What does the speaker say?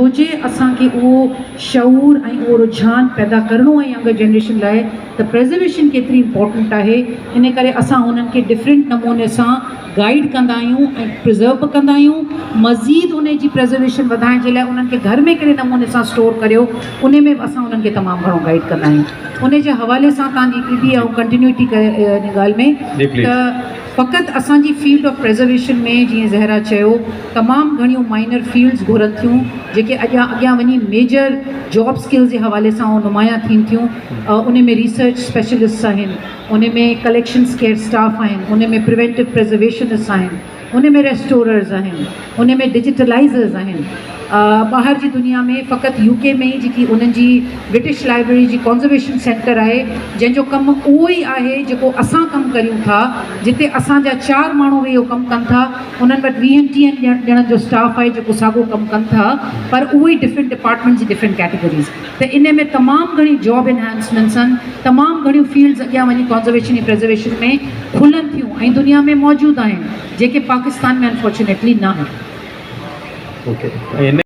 सोचे असांखे उहो शऊर ऐं उहो रुझान पैदा करिणो आहे यंगर जनरेशन लाइ त प्रिजर्वेशन केतिरी इम्पोर्टेंट आहे। इन करे असां उन्हनि खे डिफरेंट नमूने सां गाइड कंदा आहियूं ऐं प्रिज़र्व बि कंदा आहियूं। मज़ीद उन जी प्रिजर्वेशन वधाइण जे लाइ उन्हनि खे घर में कहिड़े नमूने सां स्टोर करियो, उन में बि असां उन्हनि खे तमामु घणो गाइड कंदा आहियूं। उन जे हवाले सां तव्हांजी हिकिड़ी ऐं कंटिन्यूटी इन ॻाल्हि में त फ़क़ति असांजी फील्ड ऑफ प्रिजर्वेशन में जीअं ज़हरा चयो तमामु घणियूं माइनर फील्ड्स घुरनि थियूं जेके अॻियां वञी मेजर जॉब स्किल्स जे हवाले सां उहो नुमायां थियनि थियूं। उन में रिसर्च स्पेशलिस्ट आहिनि, उन में कलेक्शन्स केयर स्टाफ आहिनि, उन में प्रिवेंटिव प्रिजर्वेशनिस्ट आहिनि, उन में रेस्टोरर्स आहिनि, उन में डिजिटलाइज़र्स आहिनि। ॿाहिरि जी दुनिया में फ़क़ति यूके में ई जेकी उन्हनि जी ब्रिटिश लाइब्रेरी जी कॉन्ज़र्वेशन सेंटर आहे जंहिंजो कमु उहो ई आहे जेको असां कमु करियूं था, जिते असांजा 4 माण्हू इहो कमु कनि था। उन्हनि वटि 20-30 ॼणनि जो स्टाफ आहे जेको साॻियो कमु कनि था, पर उहे ई डिफरेंट डिपार्टमेंट जी डिफरेंट कैटेगरीज़। त इन में तमामु घणी जॉब इनहेंसमेंट्स आहिनि, तमामु घणियूं फील्ड्स अॻियां वञी कॉन्ज़र्वेशन ऐं प्रिजर्वेशन में खुलनि थियूं ऐं दुनिया में मौजूदु आहिनि जेके पाकिस्तान में अनफॉर्चुनेटली न आहिनि। ओके।